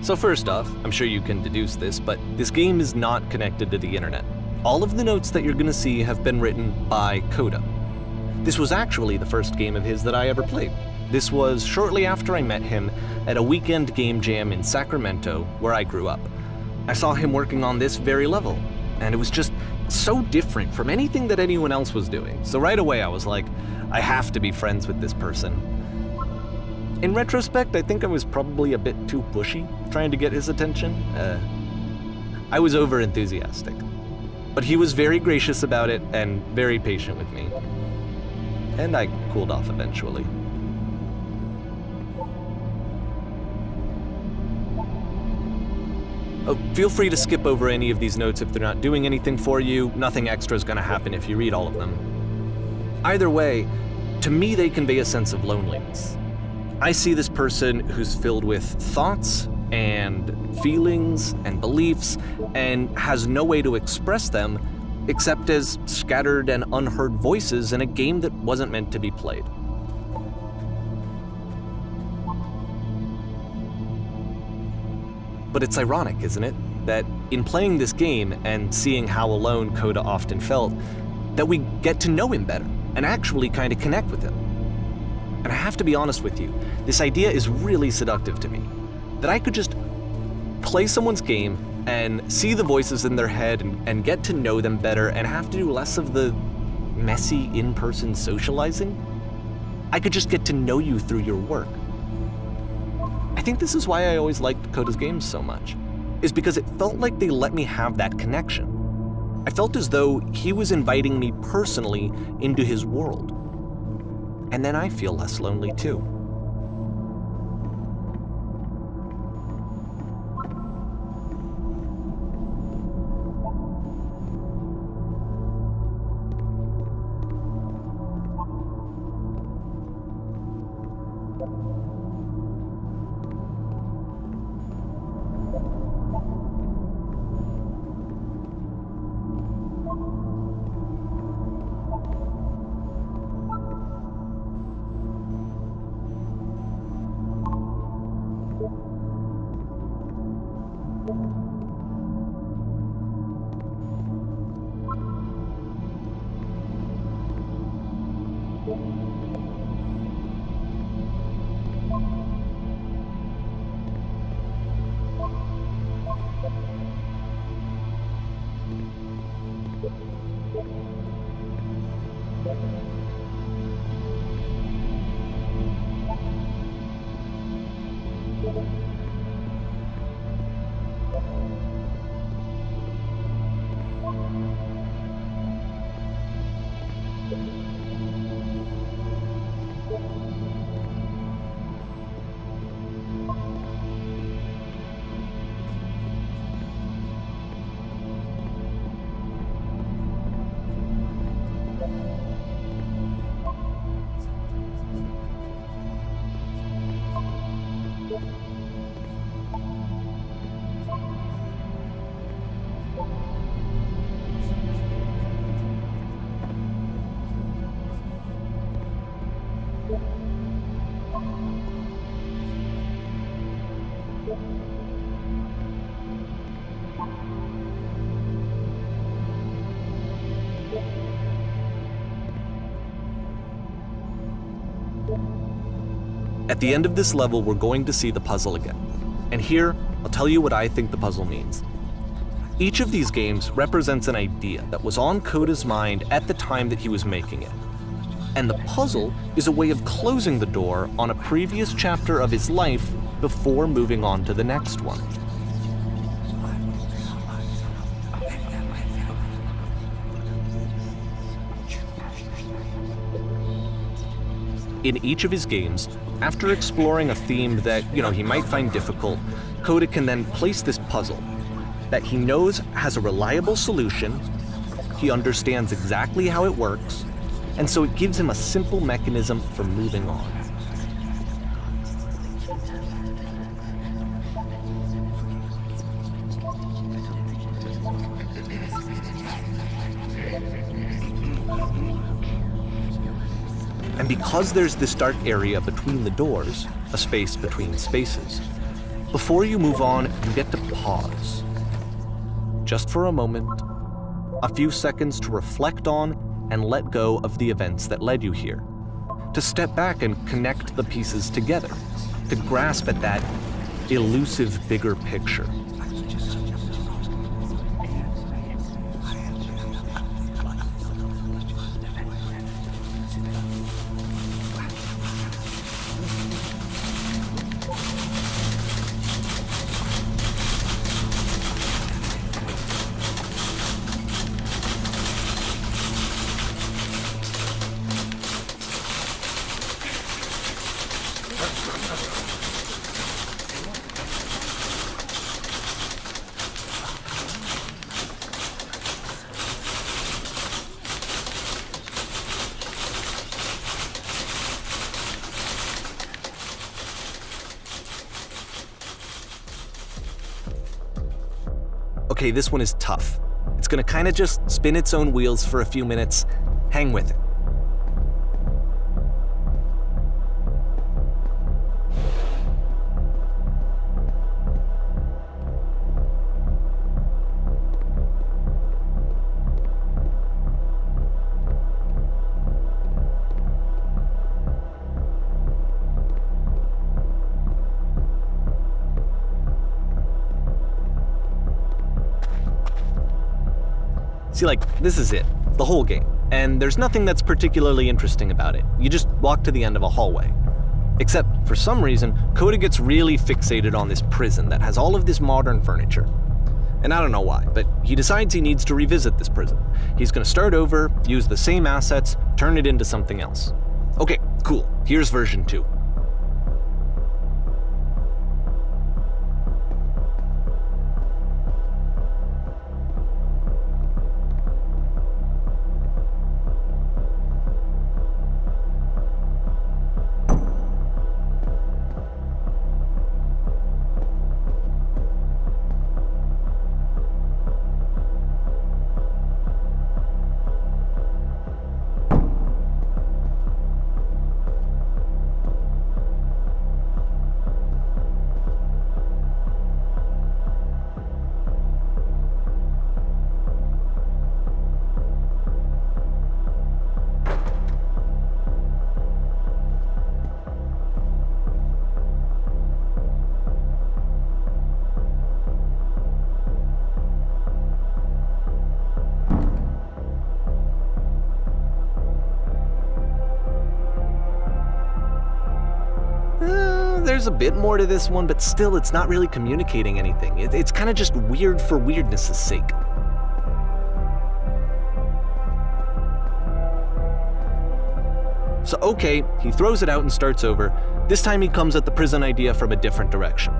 So first off, I'm sure you can deduce this, but this game is not connected to the internet. All of the notes that you're gonna see have been written by Coda. This was actually the first game of his that I ever played. This was shortly after I met him at a weekend game jam in Sacramento, where I grew up. I saw him working on this very level, and it was just so different from anything that anyone else was doing. So right away I was like, I have to be friends with this person. In retrospect, I think I was probably a bit too pushy, trying to get his attention. I was over-enthusiastic. But he was very gracious about it and very patient with me. And I cooled off eventually. Oh, feel free to skip over any of these notes if they're not doing anything for you. Nothing extra is going to happen if you read all of them. Either way, to me they convey a sense of loneliness. I see this person who's filled with thoughts and feelings and beliefs and has no way to express them except as scattered and unheard voices in a game that wasn't meant to be played. But it's ironic, isn't it, that in playing this game and seeing how alone Coda often felt, that we get to know him better and actually kind of connect with him. And I have to be honest with you, this idea is really seductive to me. That I could just play someone's game and see the voices in their head and get to know them better and have to do less of the messy in-person socializing. I could just get to know you through your work. I think this is why I always liked Coda's games so much, is because it felt like they let me have that connection. I felt as though he was inviting me personally into his world. And then I feel less lonely too. At the end of this level, we're going to see the puzzle again. And here, I'll tell you what I think the puzzle means. Each of these games represents an idea that was on Coda's mind at the time that he was making it. And the puzzle is a way of closing the door on a previous chapter of his life before moving on to the next one. In each of his games, after exploring a theme that, he might find difficult, Coda can then place this puzzle that he knows has a reliable solution, he understands exactly how it works, and so it gives him a simple mechanism for moving on. And because there's this dark area between the doors, a space between spaces, Before you move on, you get to pause. Just for a moment, a few seconds to reflect on and let go of the events that led you here. To step back and connect the pieces together. To grasp at that elusive bigger picture. Okay, this one is tough. It's gonna kinda just spin its own wheels for a few minutes. Hang with it. See, like, this is it, the whole game, and there's nothing that's particularly interesting about it. You just walk to the end of a hallway. Except, for some reason, Coda gets really fixated on this prison that has all of this modern furniture. And I don't know why, but he decides he needs to revisit this prison. He's gonna start over, use the same assets, turn it into something else. Okay, cool, here's version 2. There's a bit more to this one, but still it's not really communicating anything. It's kind of just weird for weirdness' sake. So okay, he throws it out and starts over. This time he comes at the prison idea from a different direction.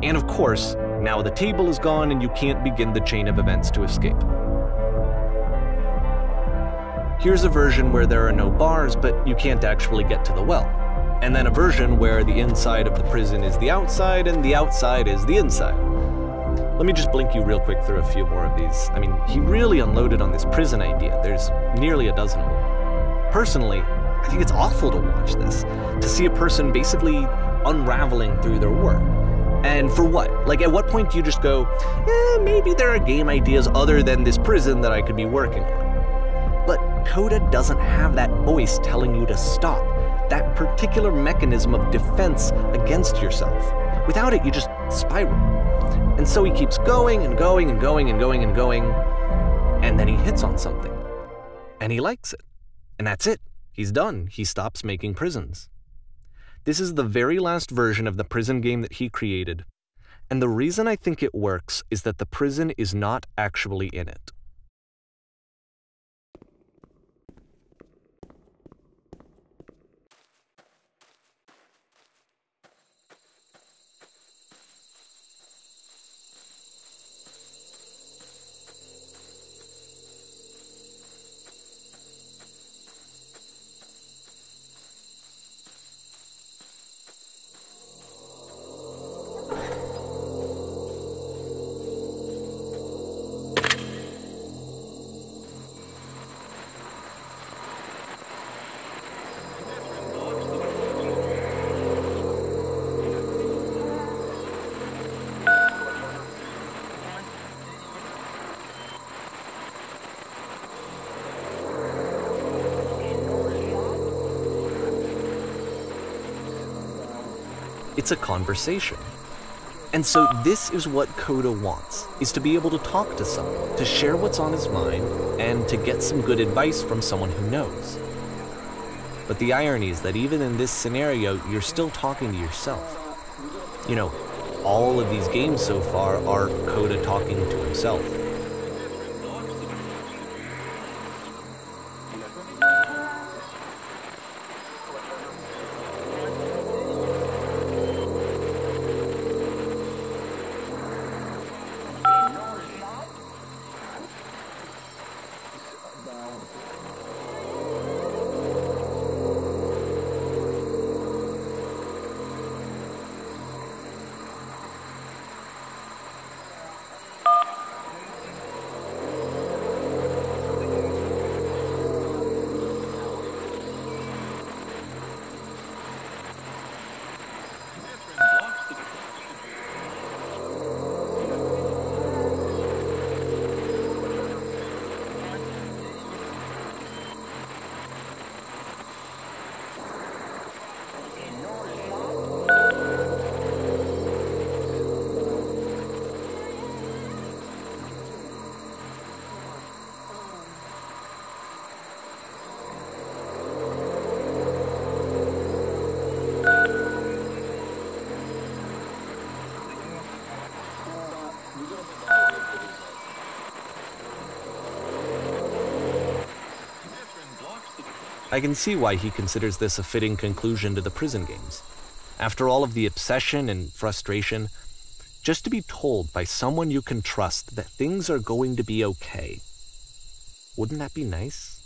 And of course, now the table is gone and you can't begin the chain of events to escape. Here's a version where there are no bars, but you can't actually get to the well. And then a version where the inside of the prison is the outside and the outside is the inside. Let me just blink you real quick through a few more of these. I mean, he really unloaded on this prison idea. There's nearly a dozen of them. Personally, I think it's awful to watch this, to see a person basically unraveling through their work. And for what? Like, at what point do you just go, maybe there are game ideas other than this prison that I could be working on? But Coda doesn't have that voice telling you to stop, that particular mechanism of defense against yourself. Without it, you just spiral. And so he keeps going and going and going and going and going, and then he hits on something. And he likes it. And that's it. He's done. He stops making prisons. This is the very last version of the prison game that he created. And the reason I think it works is that the prison is not actually in it. It's a conversation. And so this is what Coda wants, is to be able to talk to someone, to share what's on his mind, and to get some good advice from someone who knows. But the irony is that even in this scenario, you're still talking to yourself. You know, all of these games so far are Coda talking to himself. I can see why he considers this a fitting conclusion to the prison games. After all of the obsession and frustration, just to be told by someone you can trust that things are going to be okay. Wouldn't that be nice?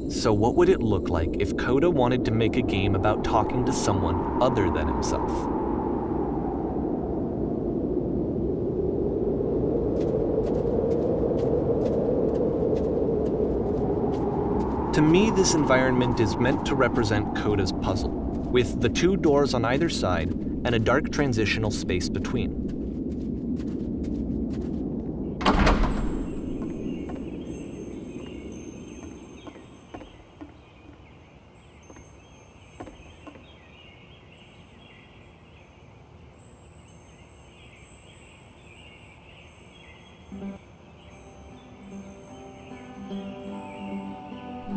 So what would it look like if Coda wanted to make a game about talking to someone other than himself? To me, this environment is meant to represent Coda's puzzle, with the two doors on either side and a dark transitional space between.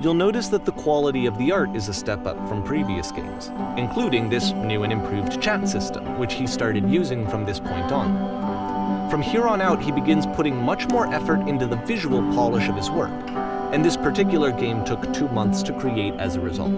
You'll notice that the quality of the art is a step up from previous games, including this new and improved chat system, which he started using from this point on. From here on out, he begins putting much more effort into the visual polish of his work, and this particular game took 2 months to create as a result.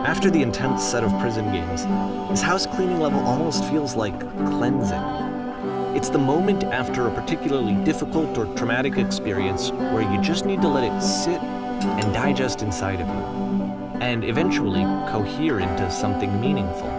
After the intense set of prison games, this house cleaning level almost feels like cleansing. It's the moment after a particularly difficult or traumatic experience where you just need to let it sit and digest inside of you, and eventually cohere into something meaningful.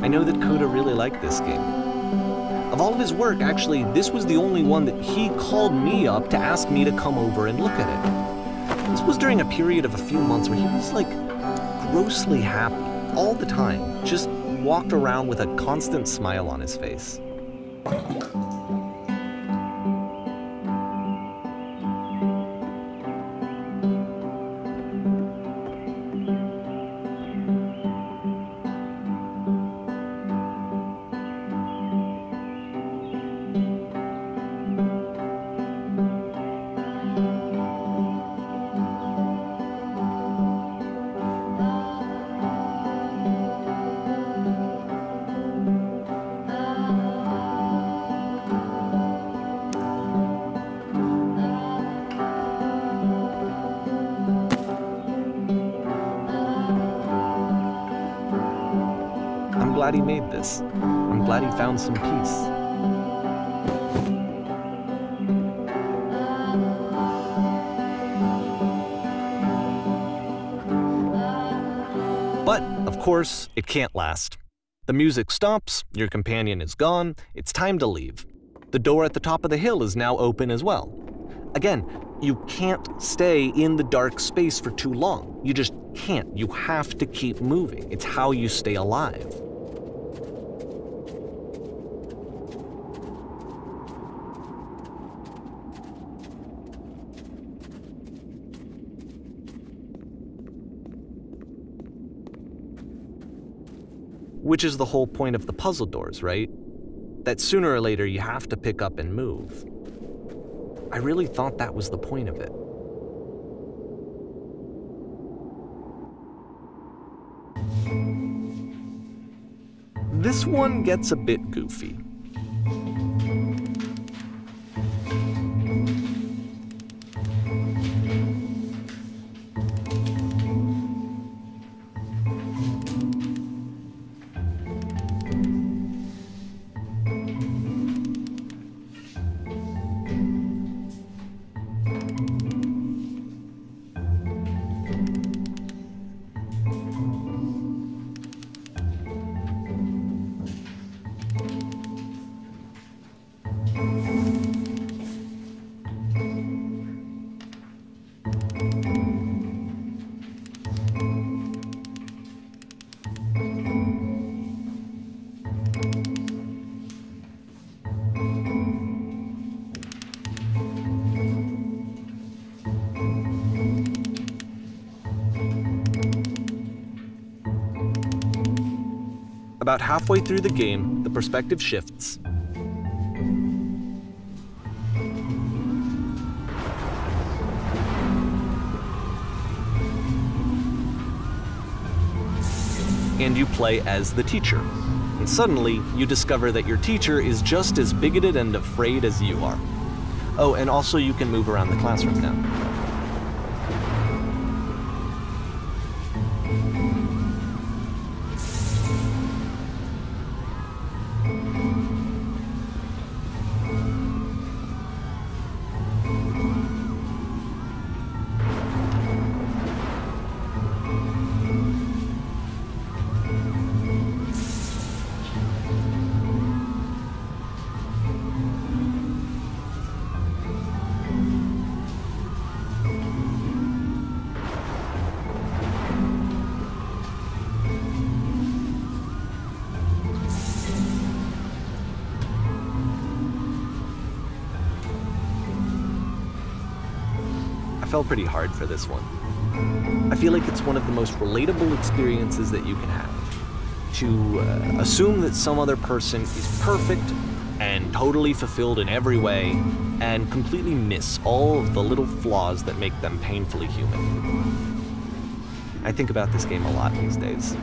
I know that Coda really liked this game. Of all of his work, actually, this was the only one that he called me up to ask me to come over and look at it. This was during a period of a few months where he was like grossly happy all the time, just walked around with a constant smile on his face. I'm glad he made this. I'm glad he found some peace. But, of course, it can't last. The music stops, your companion is gone, it's time to leave. The door at the top of the hill is now open as well. Again, you can't stay in the dark space for too long. You just can't. You have to keep moving. It's how you stay alive. Which is the whole point of the puzzle doors, right? That sooner or later you have to pick up and move. I really thought that was the point of it. This one gets a bit goofy. About halfway through the game, the perspective shifts. And you play as the teacher. And suddenly, you discover that your teacher is just as bigoted and afraid as you are. Oh, and also you can move around the classroom now. I fell pretty hard for this one. I feel like it's one of the most relatable experiences that you can have. To assume that some other person is perfect and totally fulfilled in every way, and completely miss all of the little flaws that make them painfully human. I think about this game a lot these days.